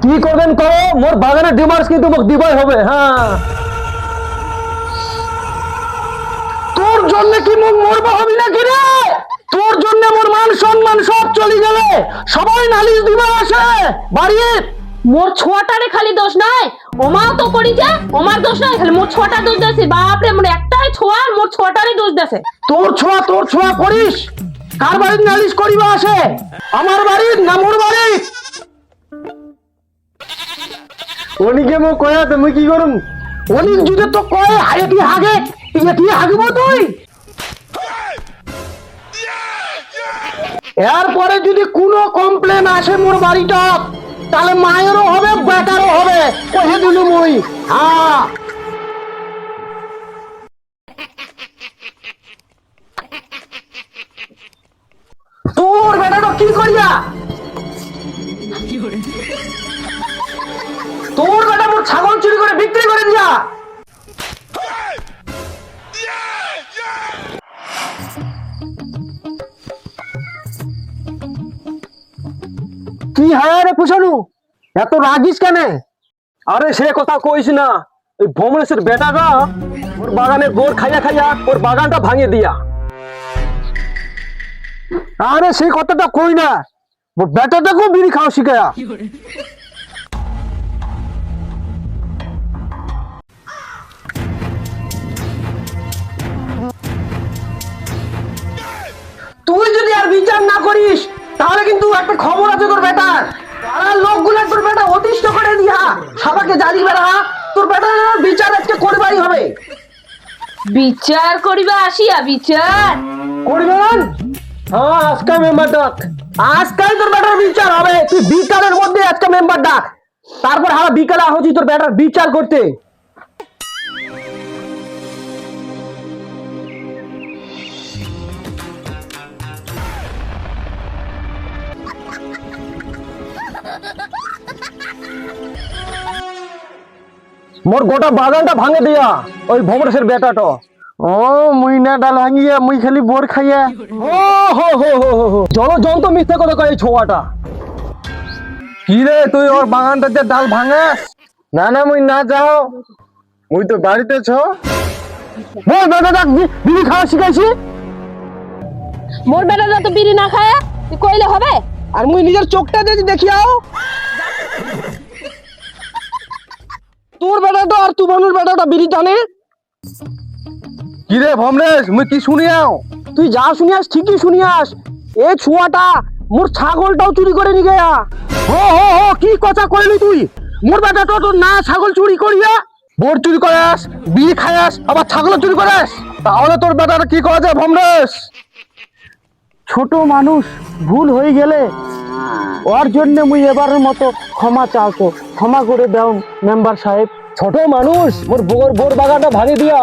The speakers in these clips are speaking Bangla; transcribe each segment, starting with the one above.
কি করবেন করো, মোর বাগানের ডিমার্স কিন্তু মোক দিবাই হবে। হ্যাঁ, তোর জন্য কি মুখ মরবা হবি না কি রে? তোর জন্য মোর মান সম্মান সব চলে গেলে সবাই নালিশ দিবা আসে বাড়ির। মোর ছোয়াটারে খালি দোষ নাই, ওমাও তো করিছে, ওমার দোষ নাই, খালি মোর ছোয়াটা দোষ দেছে। বাপরে, মোর একটাই ছোয়া, মোর ছোয়াটারে দোষ দেছে। তোর ছোঁয়া করিস, কার বাড়ির নালিশ করিবা আসে? আমার বাড়ির না মোর বাড়ির? অনিকে মোক কয়া তুমি কি করুম? অনিক যদি তো কয় হাগে হাগে এটি হাগিব তুই। এরপরে যদি কোনো কমপ্লেন আসে মোর বাড়িটা, তাহলে মায়েরও হবে বেটারও হবে, কহে দিল মুই। হ্যাঁ, তোর বেটাটা কি করিয়া? তোর বেটা মোর ছাগল চুরি করে বিক্রি করে দিয়া। কি হয় রে পুষানু, এত রাগিস কেন? আরে সে কথা কইস না, ওই ভ্রমণেশের বেটাটা ওর বাগানে গোর খাইয়া খাইয়া ওর বাগানটা ভাঙে দিয়া। আরে সেই কথাটা কই না, ওর বেটাটাকেও বিড়ি খাওয়া শিখায়া। তুই যদি আর বিচার না করিস, তাহলে কিন্তু একটা খবর আছে তোর বেটার। পাড়ার লোকগুলো তোর বেটা অতিষ্ঠ করে দিয়া সবাইকে জানি বেড়া, তোর বেটার বিচার আজকে করবাই হবে। বিচার করিবা আসিয়া বিচার করবেন? হ্যাঁ, আজকে মেম্বার ডাক। আজকাল তোর বেটার বিচার হবে। তুই বিকালের মধ্যে আজকে মেম্বার ডাক, তারপর হারা বিকালে আহছি তোর বেটার বিচার করতে। মোর গোটা বাগানটা ভাঙে দিয়া ওই ভ্রমণেশের বেটাটা। ও মুই না ডাল ভাঙিয়া, মুই খালি বোর খাইয়া। ও হো হো হো হো হো, জলজন্ত মিথ্যে কথা কয় এই ছোয়াটা। কি রে, তুই ওর বাগানটাতে ডাল ভাঙাস? না না, মুই না যাও, মুই তো বাড়িতে ছ। মোর বেটাটা বিড়ি খাওয়া শিখাইছি। মোর বেটা যত বিড়ি না খায় তুই কইলে হবে? আর মুই নিজের চোখটা দিয়ে দেখিয়াও, তোর বেটাটা আর তুই বানুর বেটাটা বিড়ি টানে। কি রে ভ্রমণেশ, মুই কি শুনিয়াও? তুই যা শুনিয়াস ঠিকই শুনিয়াস। এ ছুয়াটা মোর ছাগলটাও চুরি করে নিয়ে গেয়া। হো হো হো, কি কথা কইলি তুই? মোর বেটাটা তো না ছাগল চুরি করিয়া বোর চুরি করাস, বিড়ি খায়াস, আবার ছাগল চুরি করাস, তাহলে তোর বেটাটা কি করা যায় ভ্রমণেশ? ছোট মানুষ ভুল হয়ে গেলে ওর জন্য মুই এবারের মতো ক্ষমা চাওছো, ক্ষমা করে দাও মেম্বার সাহেব। ছোট মানুষ মোর বোর বাগানটা ভাঙে দিয়া।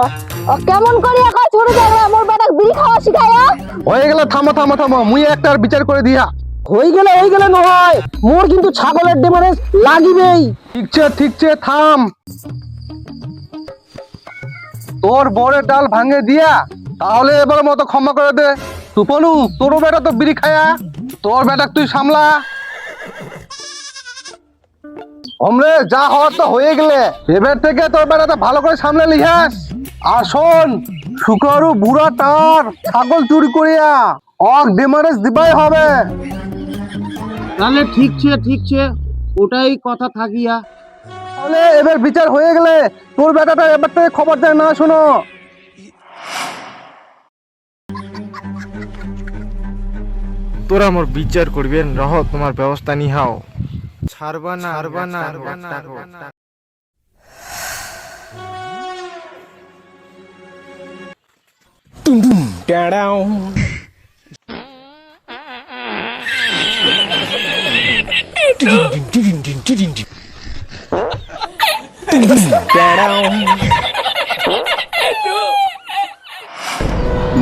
কেমন করিয়া কয় ছোট জায়গা মোর বেটা বিড়ি খাওয়া শিখায়া? হয়ে গেলে থামো থামো থামো, মুই একটা বিচার করে দিয়া। হয়ে গেলে নহয়, মোর কিন্তু ছাগলের ডেমারেজ লাগিবেই। ঠিকছে থাম। তোর বরের ডাল ভাঙে দিয়া, তাহলে এবার মতো ক্ষমা করে দে। তুপনু, তোর বেটা তো বিড়ি খায়া, তোর বেটা তুই সামলা। অমরে যা হওয়ার তো হয়ে গেলে, এবার থেকে তোর বেটাটা ভালো করে সামলে লিহাস। আর শোন, শুকারু বুড়া তার ছাগল চুরি করিয়া অক ডেমারেজ দিবাই হবে। তাহলে ঠিকছে, ওটাই কথা থাকিয়া। তাহলে এবার বিচার হয়ে গেলে তোর বেটাটা এবার থেকে খবর দেয় না, শোনো। তোরা মোর বিচার করবেন, রহ তোমার ব্যবস্থা নিহাও। ছাড়বা না।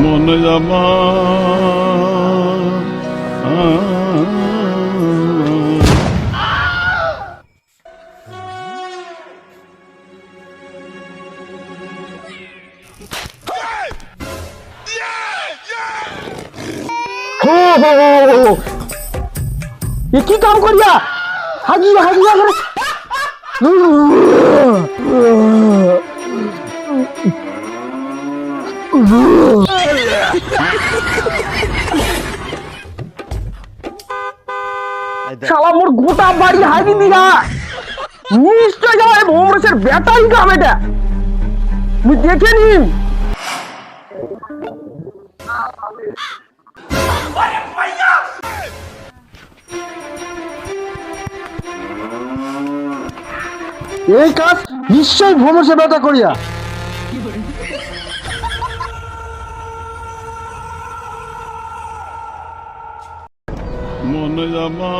মন জামা কি কাম করিয়া হাগিয়া হাগিয়া করে শালা মোর গোটা বাড়ি হাগি দিয়া নিশ্চয় যাওয়া ভোমরেশের বেটাই কাম এটা মুই দেখে নি এই কাজ নিশ্চয় ভোমরেশের বেটা করিয়া মন জামা